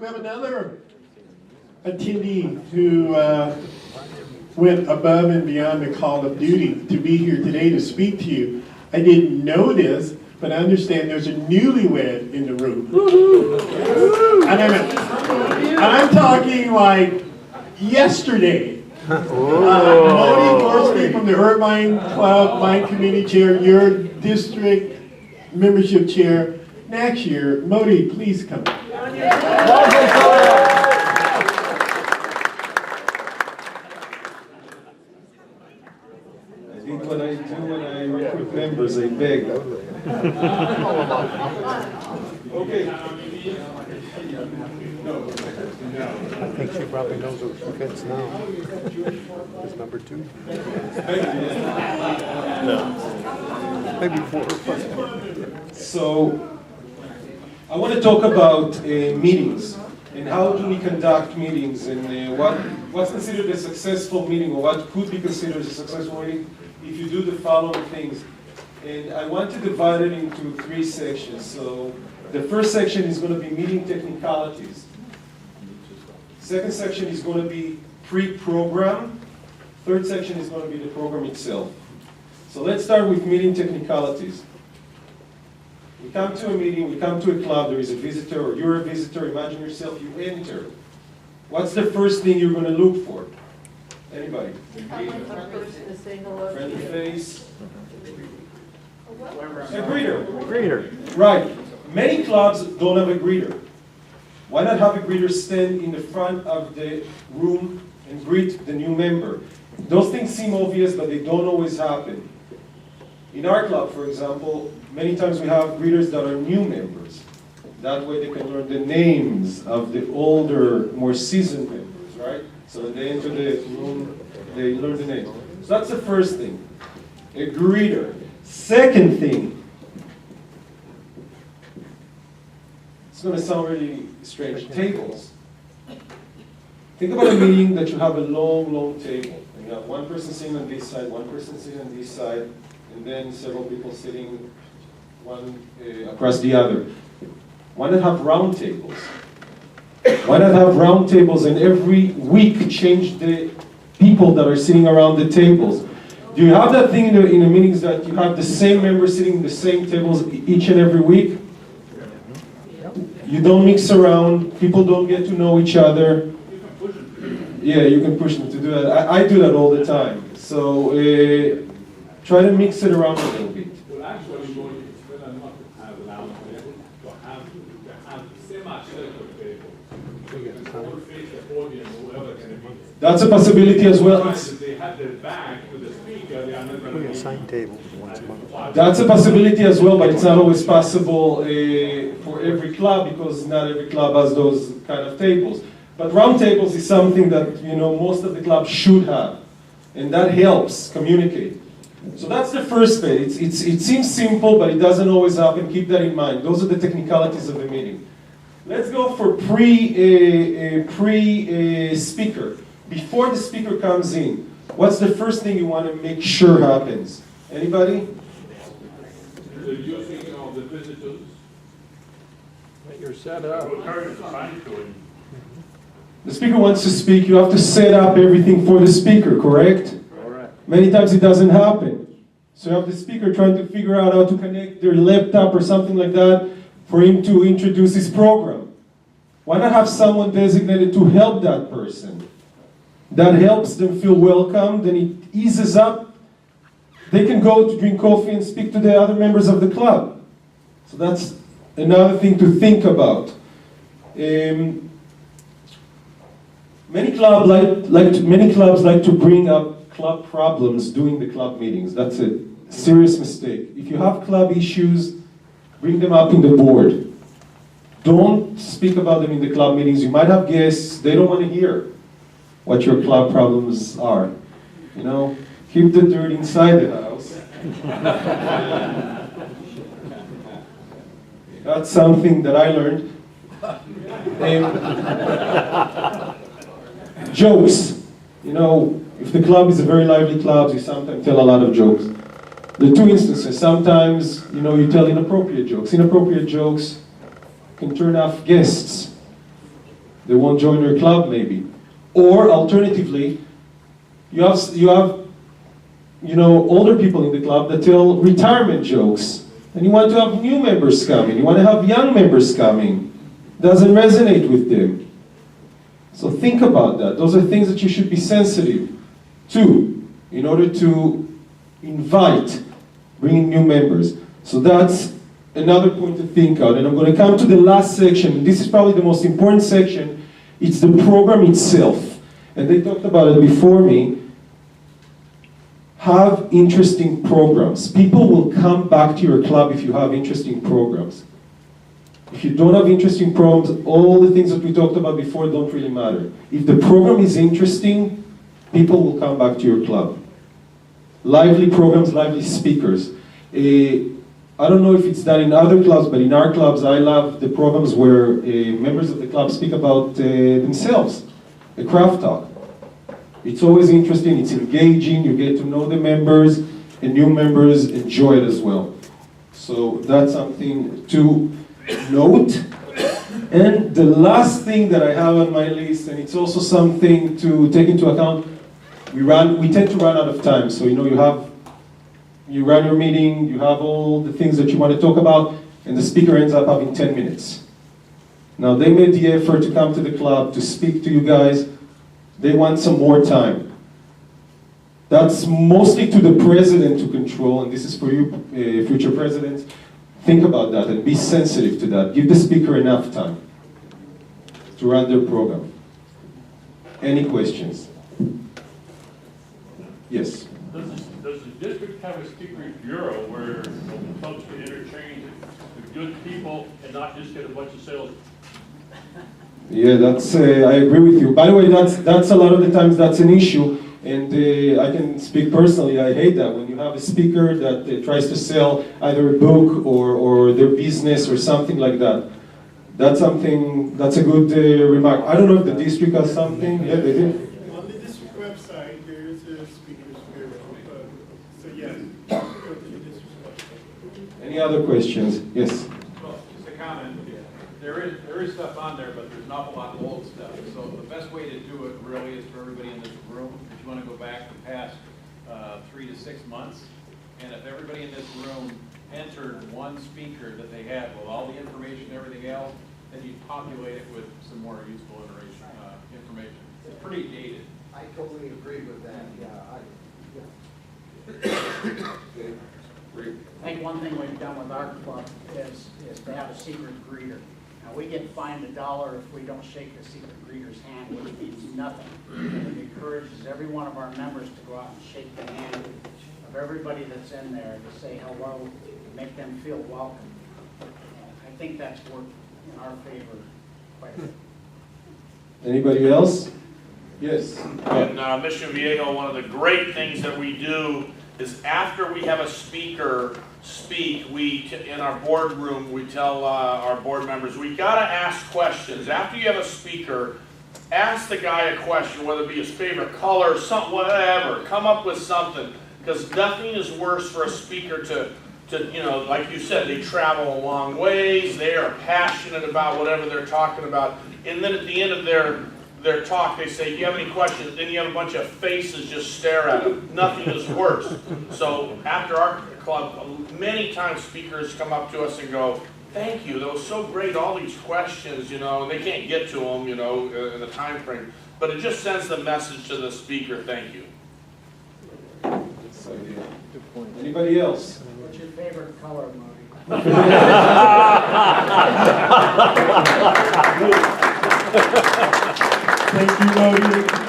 We have another attendee who went above and beyond the call of duty to be here today to speak to you. I didn't know this, but I understand there's a newlywed in the room. And I'm talking like yesterday. Mody Gorsky from the Irvine Club, my committee chair, your district membership chair. Next year, Mody, please come. I think what I do when I recruit members, I beg. Okay. I think she probably knows who she fits now. It's number 2. Maybe 4 or 5. So, I want to talk about meetings and how do we conduct meetings and what's considered a successful meeting or what could be considered a successful meeting if you do the following things. And I want to divide it into 3 sections. So, the first section is going to be meeting technicalities. Second section is going to be pre-program. Third section is going to be the program itself. So let's start with meeting technicalities. We come to a meeting, we come to a club, there is a visitor, or you're a visitor, imagine yourself, you enter. What's the first thing you're going to look for? Anybody? Friendly face. A greeter. Greeter. Right. Many clubs don't have a greeter. Why not have a greeter stand in the front of the room and greet the new member? Those things seem obvious, but they don't always happen. In our club, for example, many times we have greeters that are new members. That way they can learn the names of the older, more seasoned members, right? So when they enter the room, they learn the names. So that's the first thing, a greeter. Second thing, it's going to sound really strange, tables. Think about a meeting that you have a long, long table. And you have one person sitting on this side, one person sitting on this side, and then several people sitting one across the other. Why not have round tables? Why not have round tables and every week change the people that are sitting around the tables? Do you have that thing in the meetings that you have the same members sitting in the same tables each and every week? You don't mix around, people don't get to know each other. Yeah, you can push them to do that. I do that all the time. So try to mix it around a little bit. Well, actually, it's better not to have round tables, to have semi-circular tables. Face the audience, whoever can be. That's a possibility as well. If they have their back to the speaker, they are not going to We be. assign tables once a month. That's a possibility as well, but it's not always possible for every club because not every club has those kind of tables. But round tables is something that most of the clubs should have, and that helps communicate. So that's the first bit. It seems simple, but it doesn't always happen. Keep that in mind. Those are the technicalities of the meeting. Let's go for pre-speaker. Before the speaker comes in, what's the first thing you want to make sure happens? Anybody? The using of the visitors. You're set up. The speaker wants to speak. You have to set up everything for the speaker, correct? Many times it doesn't happen. So you have the speaker trying to figure out how to connect their laptop or something like that for him to introduce his program. Why not have someone designated to help that person? That helps them feel welcome, then it eases up. They can go to drink coffee and speak to the other members of the club. So that's another thing to think about. Many clubs like to bring up club problems during the club meetings. That's a serious mistake. If you have club issues, bring them up in the board. Don't speak about them in the club meetings. You might have guests, they don't want to hear what your club problems are. Keep the dirt inside the house. That's something that I learned. Jokes. If the club is a very lively club, you sometimes tell a lot of jokes. There are 2 instances. Sometimes, you tell inappropriate jokes. Inappropriate jokes can turn off guests. They won't join your club maybe. Or alternatively, you have older people in the club that tell retirement jokes. And you want to have new members coming. You want to have young members coming. Doesn't resonate with them. So think about that. Those are things that you should be sensitive to in order to invite bringing new members. So that's another point to think out. And I'm going to come to the last section. This is probably the most important section. It's the program itself. And they talked about it before me. Have interesting programs. People will come back to your club if you have interesting programs. If you don't have interesting programs, all the things that we talked about before don't really matter. If the program is interesting, people will come back to your club. Lively programs, lively speakers. I don't know if it's done in other clubs, but in our clubs, I love the programs where members of the club speak about themselves. A craft talk. It's always interesting, it's engaging, you get to know the members, and new members enjoy it as well. So that's something to note. And the last thing that I have on my list, and it's also something to take into account, we tend to run out of time. So you run your meeting, you have all the things that you want to talk about, and the speaker ends up having 10 minutes. Now they made the effort to come to the club, to speak to you guys. They want some more time. That's mostly to the president to control, and this is for you, future presidents. Think about that and be sensitive to that. Give the speaker enough time to run their program. Any questions? Yes? Does the district have a speakers bureau where folks can interchange with good people and not just get a bunch of sales? Yeah, that's, I agree with you. By the way, that's a lot of the times that's an issue, and I can speak personally, I hate that. When you have a speaker that tries to sell either a book or their business or something like that. That's a good remark. I don't know if the district has something. Yeah, they do. On the district website, there is a speakers bureau. So yes, go to the district website. Any other questions? Yes. Well, just a comment. There is stuff on there, but there's an awful lot of old stuff. So the best way to do it really is for everybody in this room, if you want to go back the past 3 to 6 months, and if everybody in this room entered one speaker that they had with all the information and everything else, then you populate it with some more useful information. It's pretty dated. I totally agree with that, I think one thing we've done with our club is to have a secret greeter. Now, we get fined $1 if we don't shake the secret greeter's hand, which means nothing. It encourages every one of our members to go out and shake the hand of everybody that's in there, to say hello, to make them feel welcome. I think that's worked in our favor quite a bit. Anybody else? Yes. In Mission Viejo, one of the great things that we do is after we have a speaker speak, in our boardroom, we tell our board members, we gotta ask questions. After you have a speaker, ask the guy a question, whether it be his favorite color, something, whatever. Come up with something, because nothing is worse for a speaker to like you said, they travel a long ways, they are passionate about whatever they're talking about, and then at the end of their talk, they say, do you have any questions? Then you have a bunch of faces just stare at them. Nothing is worse. So after our club, many times speakers come up to us and go, thank you, that was so great, all these questions, they can't get to them, in the time frame. But it just sends the message to the speaker, thank you. Anybody else? What's your favorite color, Mody? Thank you, Mody.